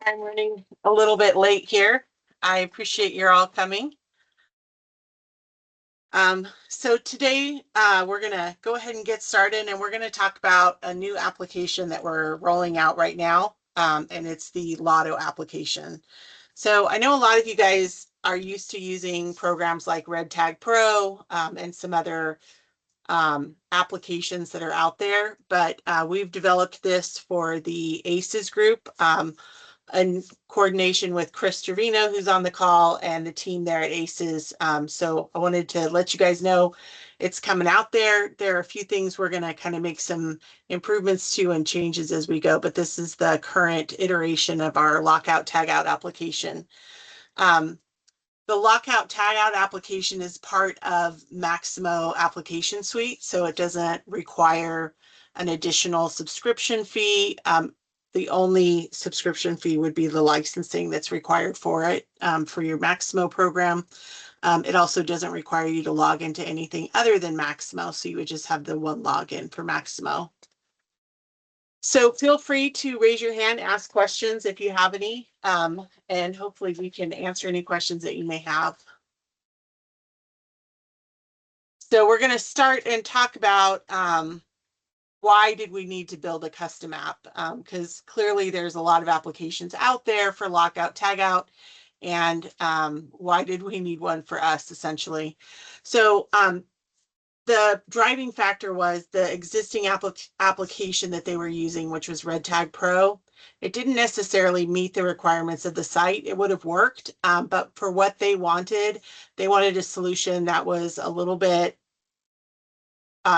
I'm running a little bit late here. I appreciate you're all coming. So today we're going to go ahead and get started, and we're going to talk about a new application that we're rolling out right now, and it's the LOTO application. So I know a lot of you guys are used to using programs like Red Tag Pro and some other applications that are out there, but we've developed this for the ACES group in coordination with Chris Trevino, who's on the call, and the team there at ACES. So I wanted to let you guys know it's coming out there. There are a few things we're going to kind of make some improvements to and changes as we go, but this is the current iteration of our lockout tagout application. The lockout tagout application is part of Maximo application suite, so it doesn't require an additional subscription fee. The only subscription fee would be the licensing that's required for it for your Maximo program. It also doesn't require you to log into anything other than Maximo, so you would just have the one login for Maximo. So feel free to raise your hand, ask questions if you have any, and hopefully we can answer any questions that you may have. So we're going to start and talk about why did we need to build a custom app? Because clearly there's a lot of applications out there for lockout, tagout, and why did we need one for us, essentially? So the driving factor was the existing application that they were using, which was Red Tag Pro. It didn't necessarily meet the requirements of the site. It would have worked, but for what they wanted a solution that was a little bit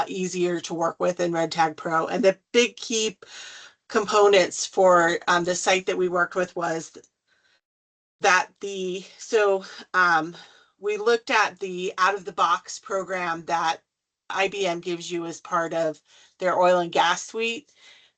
easier to work with in Red Tag Pro. And the big key components for the site that we worked with was that we looked at the out-of-the-box program that IBM gives you as part of their oil and gas suite,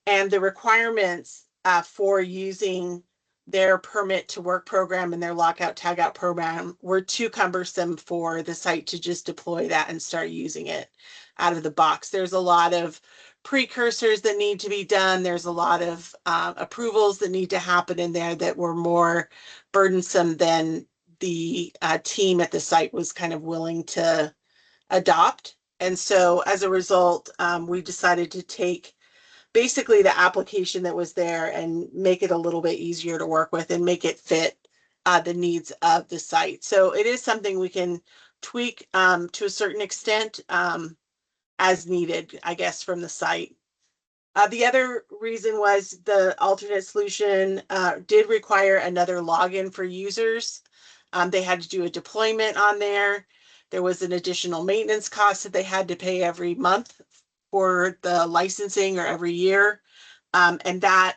and the requirements for using their permit to work program and their lockout tagout program were too cumbersome for the site to just deploy that and start using it out of the box. There's a lot of precursors that need to be done. There's a lot of approvals that need to happen in there that were more burdensome than the team at the site was kind of willing to adopt. And so as a result, we decided to take basically the application that was there and make it a little bit easier to work with and make it fit the needs of the site. So it is something we can tweak to a certain extent as needed, I guess, from the site. The other reason was the alternate solution did require another login for users. They had to do a deployment on there. There was an additional maintenance cost that they had to pay every month for the licensing or every year. And that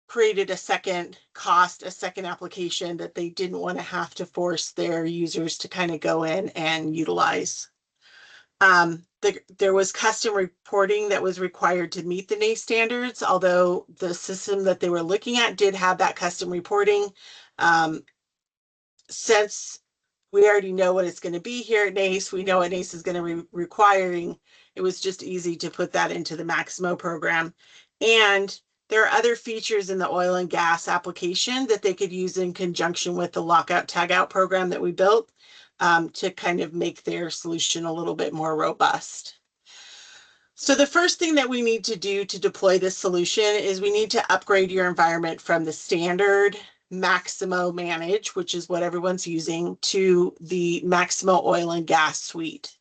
created a second cost, a second application that they didn't want to have to force their users to kind of go in and utilize. There was custom reporting that was required to meet the NAES standards, although the system that they were looking at did have that custom reporting. Since we already know what it's going to be here at NAES, we know what NAES is going to be requiring, it was just easy to put that into the Maximo program. And there are other features in the oil and gas application that they could use in conjunction with the lockout tagout program that we built to kind of make their solution a little bit more robust. So the first thing that we need to do to deploy this solution is we need to upgrade your environment from the standard Maximo Manage, which is what everyone's using, to the Maximo Oil and Gas Suite.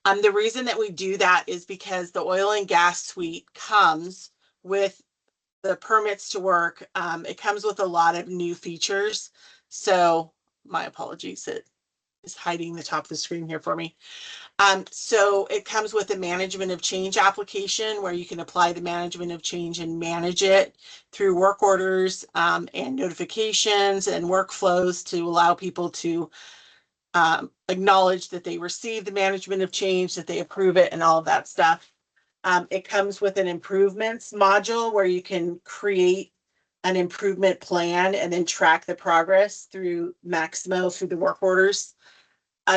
The reason that we do that is because the Oil and Gas Suite comes with the permits to work. It comes with a lot of new features. So my apologies, it is hiding the top of the screen here for me. So it comes with a management of change application where you can apply the management of change and manage it through work orders and notifications and workflows to allow people to acknowledge that they receive the management of change, that they approve it, and all of that stuff. It comes with an improvements module where you can create an improvement plan and then track the progress through Maximo through the work orders.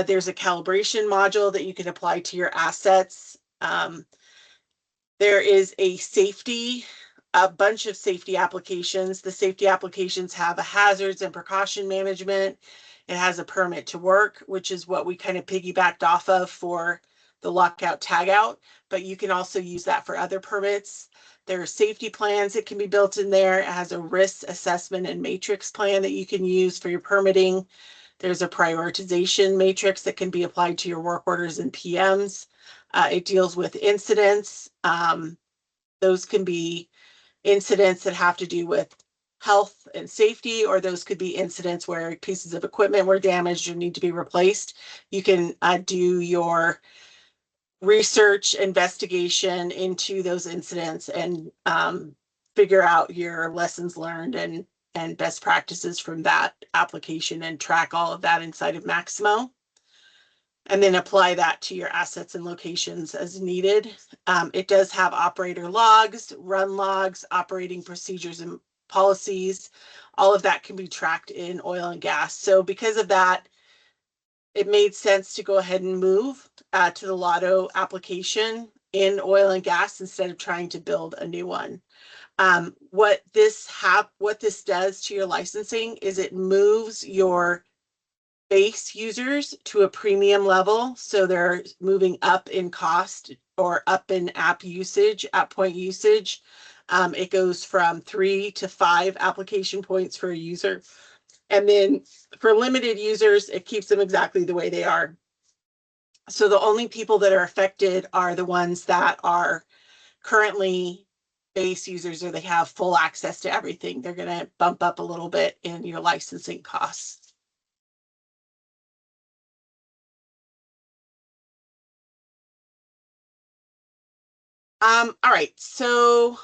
There's a calibration module that you can apply to your assets. There is a safety a bunch of safety applications. The safety applications have a hazards and precaution management. It has a permit to work, which is what we kind of piggybacked off of for the lockout tagout, but you can also use that for other permits. There are safety plans that can be built in there. It has a risk assessment and matrix plan that you can use for your permitting. There's a prioritization matrix that can be applied to your work orders and PMs. It deals with incidents. Those can be incidents that have to do with health and safety, or those could be incidents where pieces of equipment were damaged or need to be replaced. You can do your research investigation into those incidents and figure out your lessons learned and best practices from that application and track all of that inside of Maximo. And then apply that to your assets and locations as needed. It does have operator logs, run logs, operating procedures and policies. All of that can be tracked in oil and gas. So because of that, it made sense to go ahead and move to the LOTO application in oil and gas instead of trying to build a new one. What this does to your licensing is it moves your base users to a premium level. So they're moving up in cost or up in app usage, app point usage. It goes from 3 to 5 application points for a user. And then for limited users, it keeps them exactly the way they are. So the only people that are affected are the ones that are currently base users or they have full access to everything. They're going to bump up a little bit in your licensing costs. All right, so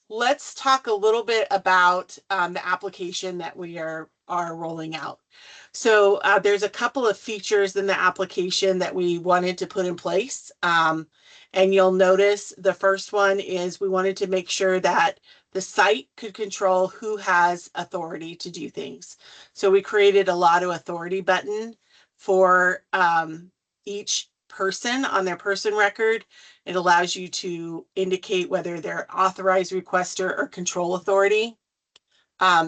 let's talk a little bit about the application that we are rolling out. So there's a couple of features in the application that we wanted to put in place. And you'll notice the first one is we wanted to make sure that the site could control who has authority to do things. So we created a LOTO authority button for each person on their person record. It allows you to indicate whether they're authorized requester or control authority.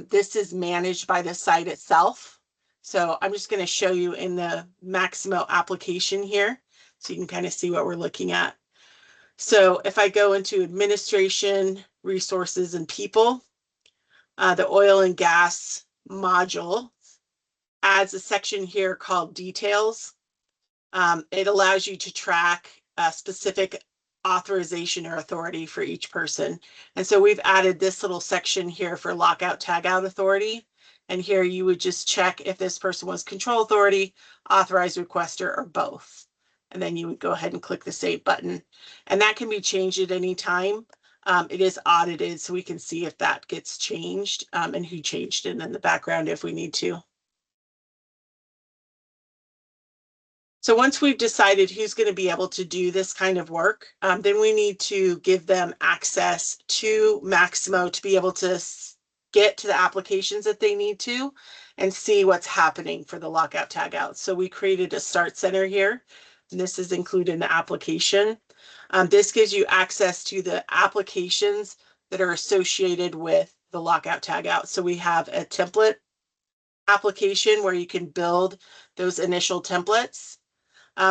This is managed by the site itself. So I'm just going to show you in the Maximo application here so you can kind of see what we're looking at. So if I go into administration, resources, and people, the oil and gas module adds a section here called details. It allows you to track a specific authorization or authority for each person. And so we've added this little section here for lockout tagout authority. And here you would just check if this person was control authority, authorized requester, or both. And then you would go ahead and click the save button. And that can be changed at any time. It is audited so we can see if that gets changed and who changed it in the background if we need to. So once we've decided who's going to be able to do this kind of work, then we need to give them access to Maximo to be able to get to the applications that they need to and see what's happening for the lockout tagout. So we created a start center here, and this is included in the application. This gives you access to the applications that are associated with the lockout tagout. So we have a template application where you can build those initial templates.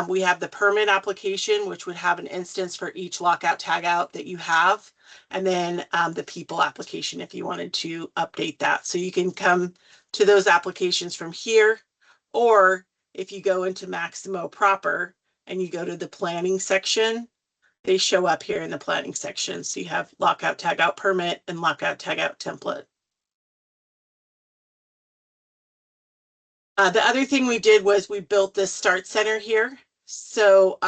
We have the permit application, which would have an instance for each lockout tagout that you have, and then the people application if you wanted to update that. So you can come to those applications from here, or if you go into Maximo proper and you go to the planning section, they show up here in the planning section. So you have lockout tagout permit and lockout tagout template. The other thing we did was we built this start center here. So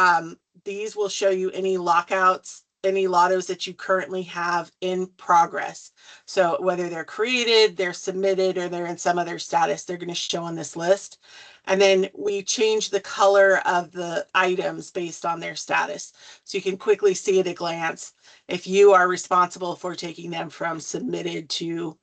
these will show you any lockouts, any LOTOs that you currently have in progress. So whether they're created, they're submitted, or they're in some other status, they're going to show on this list. And then we change the color of the items based on their status. So you can quickly see at a glance if you are responsible for taking them from submitted to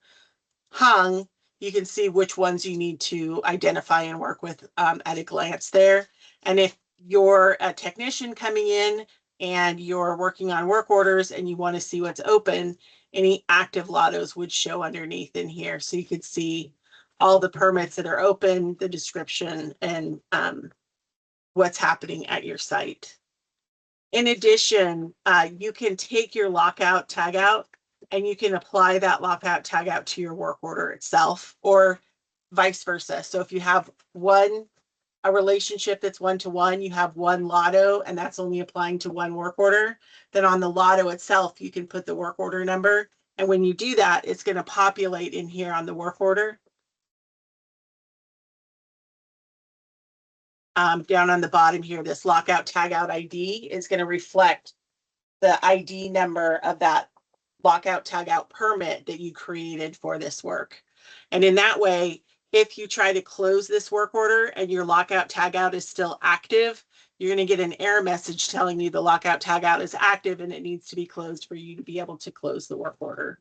hung, you can see which ones you need to identify and work with at a glance there. And if you're a technician coming in and you're working on work orders and you want to see what's open, any active LOTOs would show underneath in here. So you could see all the permits that are open, the description, and what's happening at your site. In addition, you can take your lockout tagout and you can apply that lockout tagout to your work order itself, or vice versa. So if you have a relationship that's one-to-one, you have one LOTO and that's only applying to one work order, then on the LOTO itself, you can put the work order number. And when you do that, it's going to populate in here on the work order. Down on the bottom here, this lockout tagout ID is going to reflect the ID number of that lockout tagout permit that you created for this work. And in that way, if you try to close this work order and your lockout tagout is still active, you're going to get an error message telling you the lockout tagout is active and it needs to be closed for you to be able to close the work order.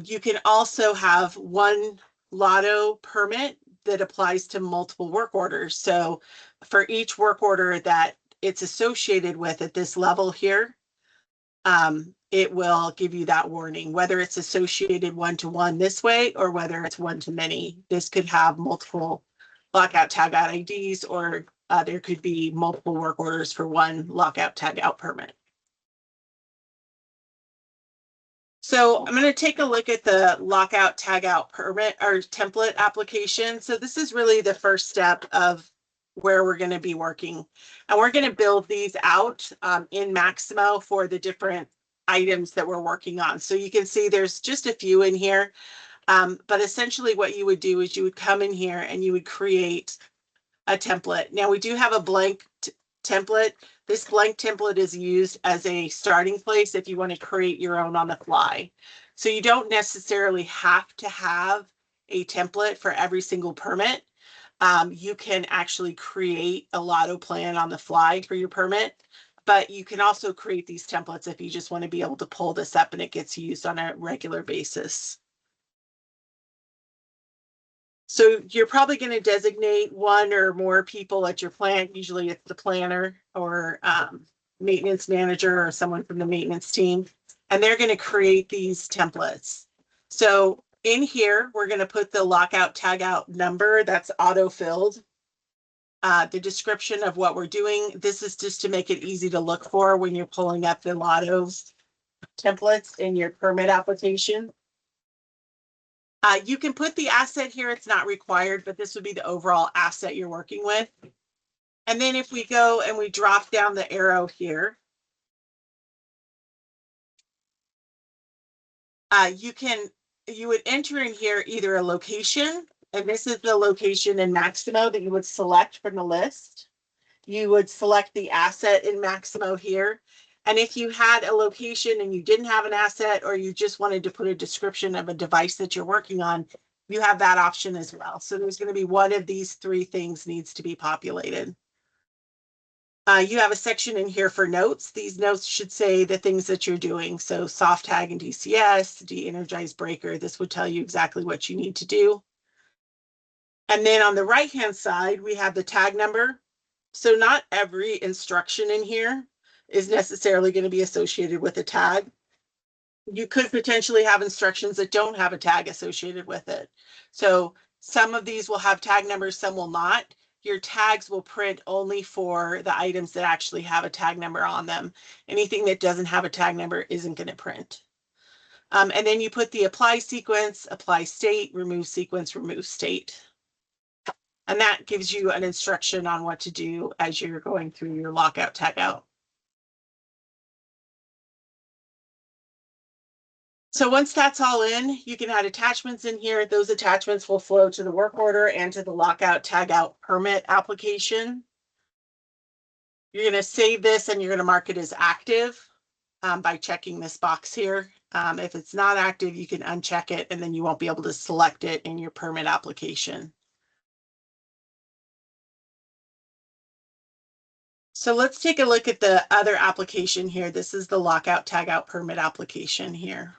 You can also have one LOTO permit that applies to multiple work orders. So for each work order that it's associated with at this level here, it will give you that warning, whether it's associated one-to-one this way or whether it's one-to-many. This could have multiple lockout tagout IDs, or there could be multiple work orders for one lockout tagout permit. So I'm going to take a look at the lockout tagout permit or template application. So this is really the first step of where we're going to be working. And we're going to build these out in Maximo for the different items that we're working on. So you can see there's just a few in here. But essentially what you would do is you would come in here and you would create a template. Now we do have a blank template. This blank template is used as a starting place if you want to create your own on the fly. So you don't necessarily have to have a template for every single permit. You can actually create a LOTO plan on the fly for your permit, but you can also create these templates if you just want to be able to pull this up and it gets used on a regular basis. So you're probably going to designate one or more people at your plant. Usually it's the planner or maintenance manager or someone from the maintenance team, and they're going to create these templates. So in here, we're going to put the lockout tagout number that's auto-filled. The description of what we're doing. This is just to make it easy to look for when you're pulling up the LOTO templates in your permit application. You can put the asset here. It's not required, but this would be the overall asset you're working with. And then if we go and we drop down the arrow here, you would enter in here either a location, and this is the location in Maximo that you would select from the list. You would select the asset in Maximo here. And if you had a location and you didn't have an asset, or you just wanted to put a description of a device that you're working on, you have that option as well. So there's going to be one of these three things needs to be populated. You have a section in here for notes. These notes should say the things that you're doing. So soft tag and DCS, de-energize breaker. This would tell you exactly what you need to do. And then on the right-hand side, we have the tag number. So not every instruction in here is necessarily going to be associated with a tag. You could potentially have instructions that don't have a tag associated with it. So some of these will have tag numbers, some will not. Your tags will print only for the items that actually have a tag number on them. Anything that doesn't have a tag number isn't going to print. And then you put the apply sequence, apply state, remove sequence, remove state. And that gives you an instruction on what to do as you're going through your lockout tagout. So once that's all in, you can add attachments in here. Those attachments will flow to the work order and to the lockout tagout permit application. You're going to save this and you're going to mark it as active by checking this box here. If it's not active, you can uncheck it and then you won't be able to select it in your permit application. So let's take a look at the other application here. This is the lockout tagout permit application here.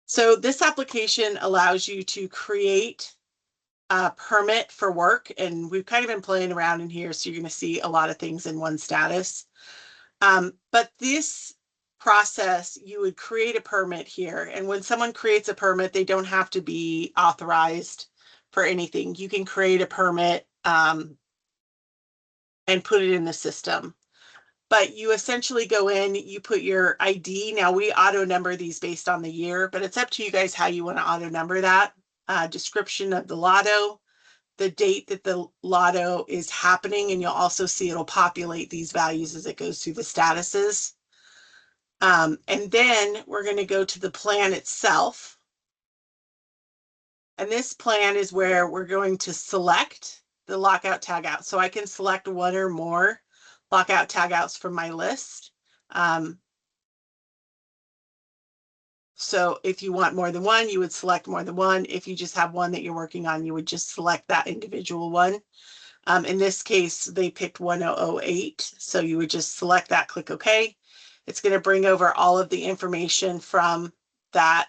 So this application allows you to create permit for work, and we've kind of been playing around in here, so you're going to see a lot of things in one status. But this process, you would create a permit here, and when someone creates a permit, they don't have to be authorized for anything. You can create a permit and put it in the system. But you essentially go in, you put your ID. Now we auto number these based on the year, but it's up to you guys how you want to auto number that. Description of the lotto, the date that the lotto is happening, and you'll also see it'll populate these values as it goes through the statuses. And then we're going to go to the plan itself. And this plan is where we're going to select the lockout tagout. So I can select one or more lockout tagouts from my list. So if you want more than one, you would select more than one. If you just have one that you're working on, you would just select that individual one. In this case, they picked 1008. So you would just select that, click OK. It's going to bring over all of the information from that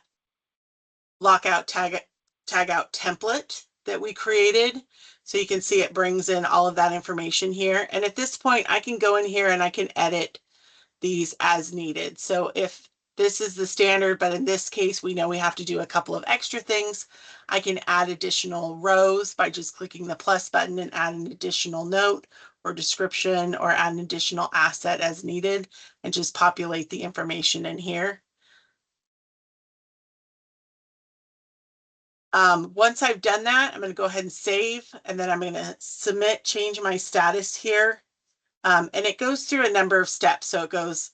lockout tagout template that we created. So you can see it brings in all of that information here. And at this point, I can go in here and I can edit these as needed. So if this is the standard, but in this case, we know we have to do a couple of extra things, I can add additional rows by just clicking the plus button and add an additional note or description or add an additional asset as needed and just populate the information in here. Once I've done that, I'm going to go ahead and save, and then I'm going to submit, change my status here. And it goes through a number of steps. So it goes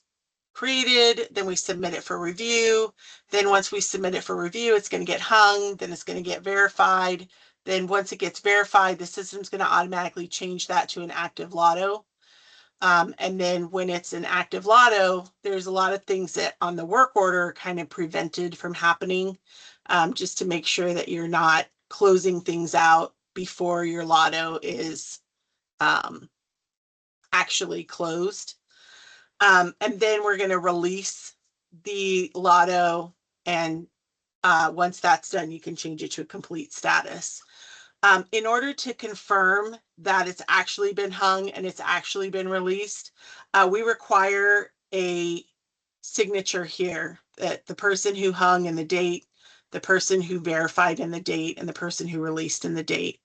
created, then we submit it for review. Then once we submit it for review, it's going to get hung, then it's going to get verified. Then once it gets verified, the system's going to automatically change that to an active lotto. And then when it's an active lotto, there's a lot of things that on the work order are kind of prevented from happening, just to make sure that you're not closing things out before your lotto is actually closed. And then we're going to release the lotto, and once that's done, you can change it to a complete status. In order to confirm that it's actually been hung and it's actually been released, we require a signature here, that the person who hung and the date, the person who verified in the date, and the person who released in the date.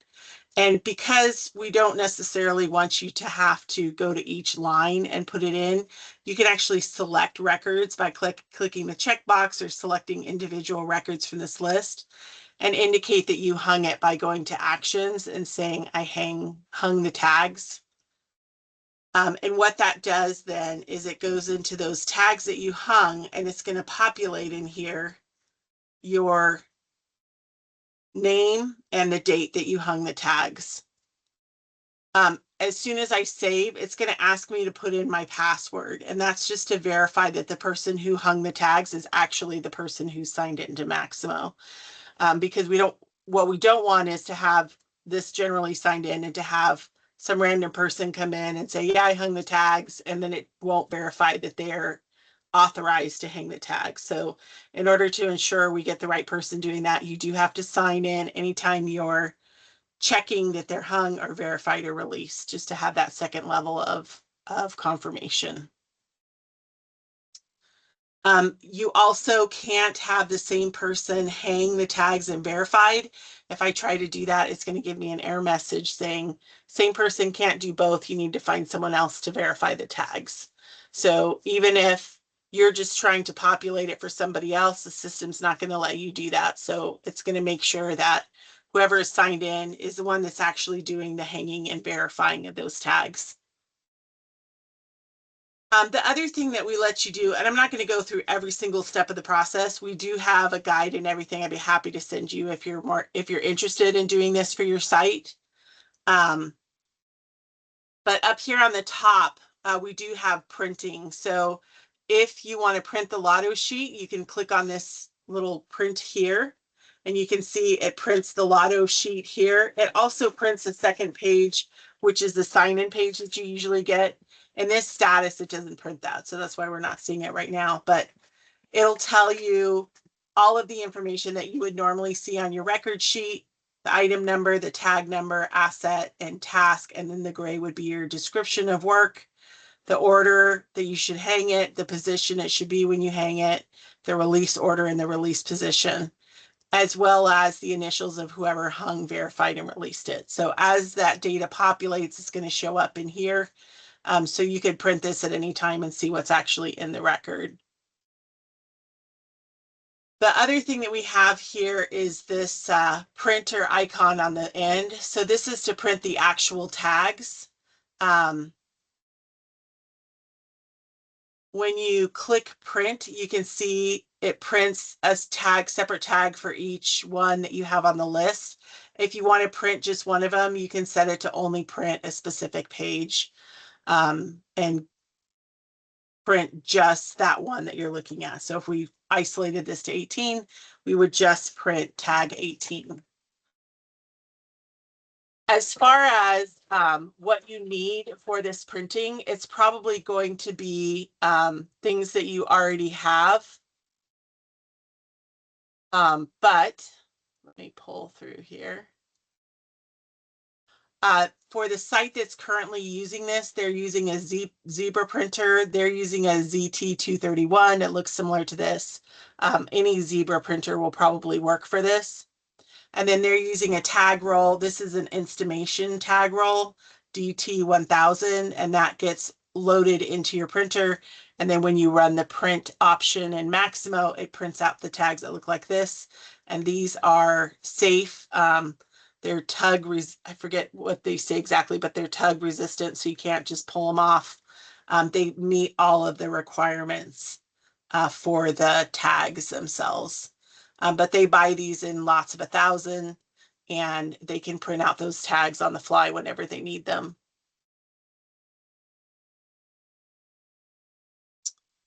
And because we don't necessarily want you to have to go to each line and put it in, you can actually select records by clicking the checkbox or selecting individual records from this list, and indicate that you hung it by going to actions and saying, I hung the tags. And what that does then is it goes into those tags that you hung, and it's going to populate in here your name and the date that you hung the tags. As soon as I save, it's going to ask me to put in my password, and that's just to verify that the person who hung the tags is actually the person who signed it into Maximo. Because what we don't want is to have this generally signed in and to have some random person come in and say, yeah, I hung the tags, and then it won't verify that they're authorized to hang the tags. So in order to ensure we get the right person doing that, you do have to sign in anytime you're checking that they're hung or verified or released, just to have that second level of confirmation. You also can't have the same person hang the tags and verified. If I try to do that, it's going to give me an error message saying, same person can't do both. You need to find someone else to verify the tags. So even if you're just trying to populate it for somebody else, the system's not going to let you do that. So it's going to make sure that whoever is signed in is the one that's actually doing the hanging and verifying of those tags. The other thing that we let you do, and I'm not going to go through every single step of the process, we do have a guide and everything. I'd be happy to send you if you're interested in doing this for your site. But up here on the top, we do have printing. So if you want to print the lotto sheet, you can click on this little print here, and you can see it prints the lotto sheet here. It also prints the second page, which is the sign-in page that you usually get. In this status, it doesn't print that, so that's why we're not seeing it right now, but it'll tell you all of the information that you would normally see on your record sheet, the item number, the tag number, asset, and task, and then the gray would be your description of work, the order that you should hang it, the position it should be when you hang it, the release order and the release position, as well as the initials of whoever hung, verified, and released it. So as that data populates, it's going to show up in here. So you could print this at any time and see what's actually in the record. The other thing that we have here is this printer icon on the end. So this is to print the actual tags. When you click print, you can see it prints a tag, separate tag for each one that you have on the list. If you want to print just one of them, you can set it to only print a specific page and print just that one that you're looking at. So if we isolated this to 18, we would just print tag 18. As far as what you need for this printing, it's probably going to be things that you already have. But let me pull through here. For the site that's currently using this, they're using a Zebra printer. They're using a ZT231. It looks similar to this. Any Zebra printer will probably work for this. And then they're using a tag roll. This is an Instamation tag roll, DT1000, and that gets loaded into your printer. And then when you run the print option in Maximo, it prints out the tags that look like this. And these are safe. They're I forget what they say exactly, but they're tug resistant, so you can't just pull them off. They meet all of the requirements for the tags themselves. But they buy these in lots of 1,000, and they can print out those tags on the fly whenever they need them.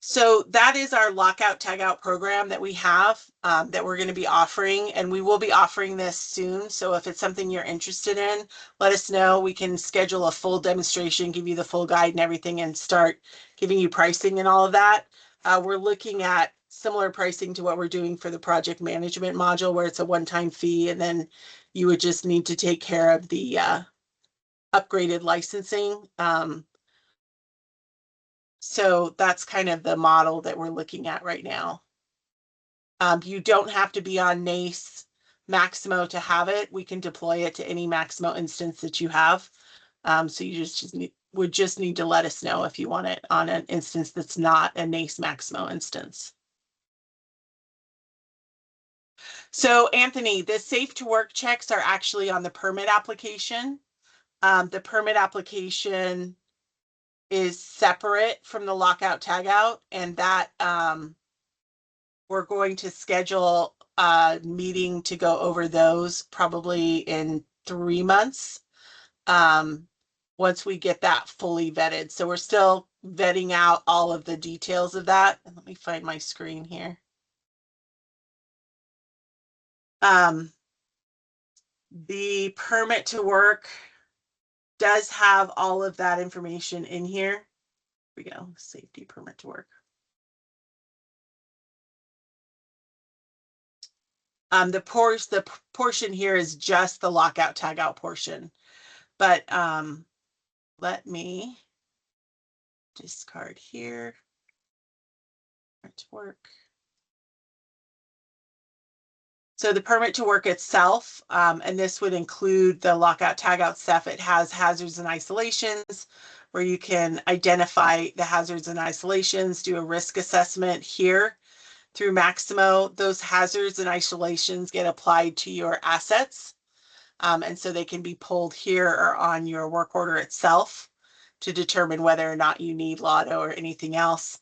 So that is our lockout tagout program that we have that we're going to be offering, and we will be offering this soon. So if it's something you're interested in, let us know. We can schedule a full demonstration, give you the full guide and everything, and start giving you pricing and all of that. We're looking at similar pricing to what we're doing for the project management module, where it's a one-time fee, and then you would just need to take care of the upgraded licensing. So that's kind of the model that we're looking at right now. You don't have to be on NAES Maximo to have it. We can deploy it to any Maximo instance that you have. So you would just need to let us know if you want it on an instance that's not a NAES Maximo instance. So Anthony, the safe to work checks are actually on the permit application. The permit application is separate from the lockout tagout, and that we're going to schedule a meeting to go over those probably in 3 months once we get that fully vetted. So we're still vetting out all of the details of that. And let me find my screen here. The permit to work does have all of that information in here. Here we go, safety permit to work. The portion here is just the lockout tagout portion, but let me discard here. Permit to work. So the permit to work itself, and this would include the lockout tagout stuff. It has hazards and isolations where you can identify the hazards and isolations, do a risk assessment here through Maximo. Those hazards and isolations get applied to your assets. And so they can be pulled here or on your work order itself to determine whether or not you need LOTO or anything else.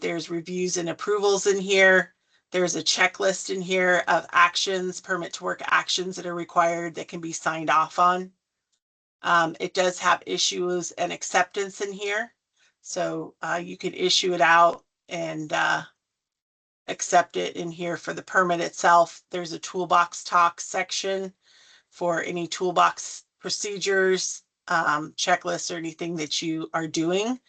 There's reviews and approvals in here. There's a checklist in here of actions, permit to work actions that are required that can be signed off on. It does have issues and acceptance in here. So you can issue it out and accept it in here for the permit itself. There's a toolbox talk section for any toolbox procedures, checklists, or anything that you are doing.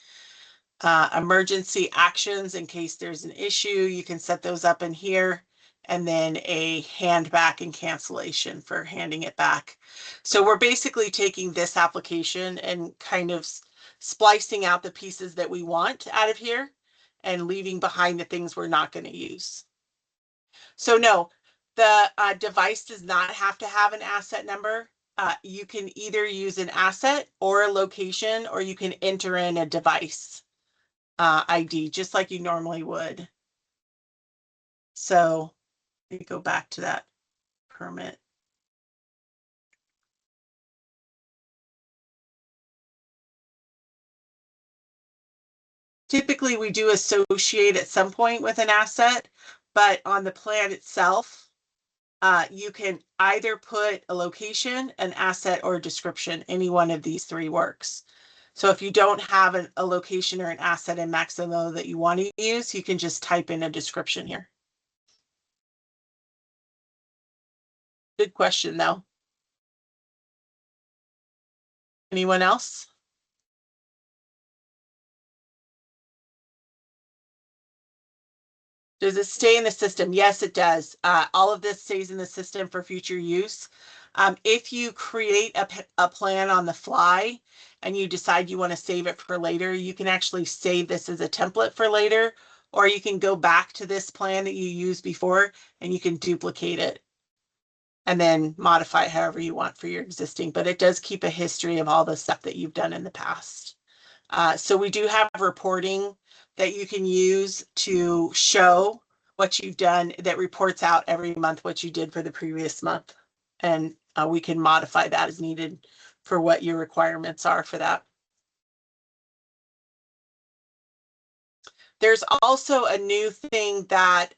Emergency actions in case there's an issue, you can set those up in here. and then a hand back and cancellation for handing it back. So we're basically taking this application and kind of splicing out the pieces that we want out of here and leaving behind the things we're not going to use. So no, the device does not have to have an asset number. You can either use an asset or a location, or you can enter in a device ID just like you normally would. So let me go back to that permit. Typically, we do associate at some point with an asset, but on the plan itself, you can either put a location, an asset, or a description. Any one of these three works. So if you don't have a location or an asset in Maximo that you want to use, you can just type in a description here. Good question, though. Anyone else? Does it stay in the system? Yes, it does. All of this stays in the system for future use. If you create a plan on the fly and you decide you want to save it for later, you can actually save this as a template for later, or you can go back to this plan that you used before and you can duplicate it and then modify it however you want for your existing. But it does keep a history of all the stuff that you've done in the past. So we do have reporting that you can use to show what you've done, that reports out every month what you did for the previous month. And we can modify that as needed for what your requirements are for that. There's also a new thing that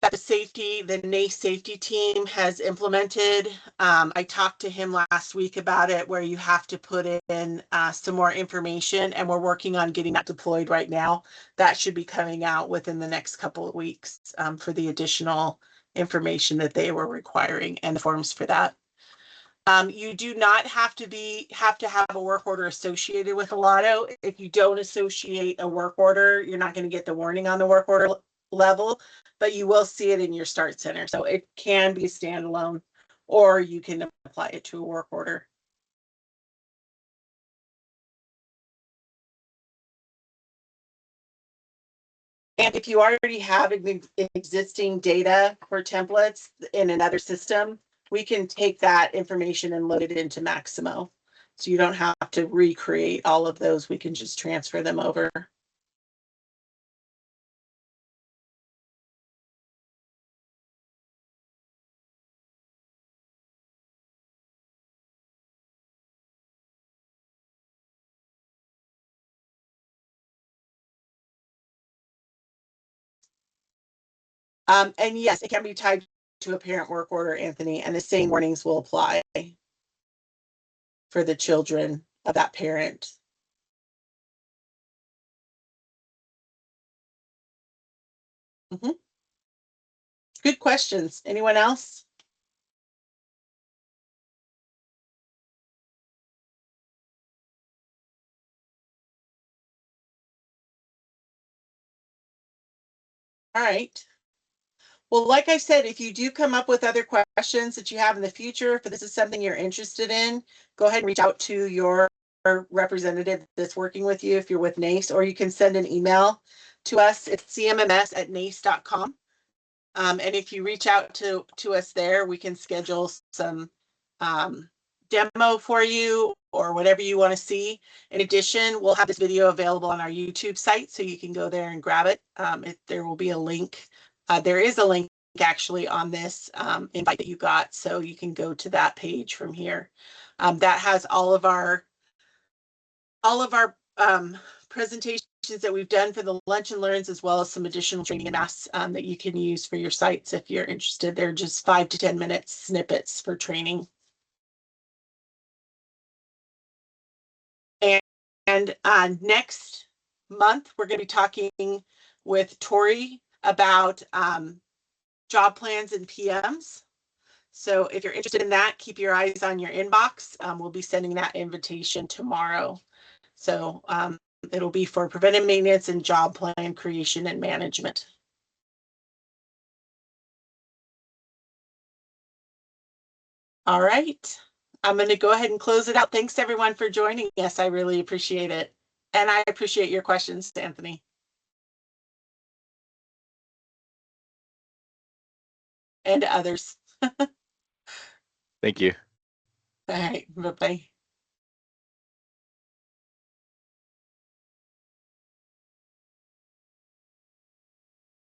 the NAES safety team has implemented. I talked to him last week about it, where you have to put in some more information, and we're working on getting that deployed right now. That should be coming out within the next couple of weeks for the additional information that they were requiring and the forms for that. You do not have to have a work order associated with a LOTO. If you don't associate a work order, you're not going to get the warning on the work order level, but you will see it in your start center. So it can be standalone, or you can apply it to a work order. And if you already have existing data for templates in another system, we can take that information and load it into Maximo. So you don't have to recreate all of those. We can just transfer them over. And yes, it can be tied to a parent work order, Anthony, and the same warnings will apply for the children of that parent. Mm-hmm. Good questions. Anyone else? All right. Well, like I said, if you do come up with other questions that you have in the future, if this is something you're interested in, go ahead and reach out to your representative that's working with you if you're with NAES, or you can send an email to us. It's cmms@naes.com. And if you reach out to us there, we can schedule some demo for you or whatever you want to see. In addition, we'll have this video available on our YouTube site, so you can go there and grab it. There will be a link. There is a link actually on this invite that you got, so you can go to that page from here. That has all of our presentations that we've done for the lunch and learns, as well as some additional training and masks that you can use for your sites if you're interested. They're just 5 to 10 minute snippets for training. And next month, we're going to be talking with Tori about job plans and PMs. So if you're interested in that, keep your eyes on your inbox. We'll be sending that invitation tomorrow. So it'll be for preventive maintenance and job plan creation and management. All right. I'm going to go ahead and close it out. Thanks everyone for joining us. I really appreciate it. And I appreciate your questions, Anthony. And others. Thank you. All right. Bye-bye.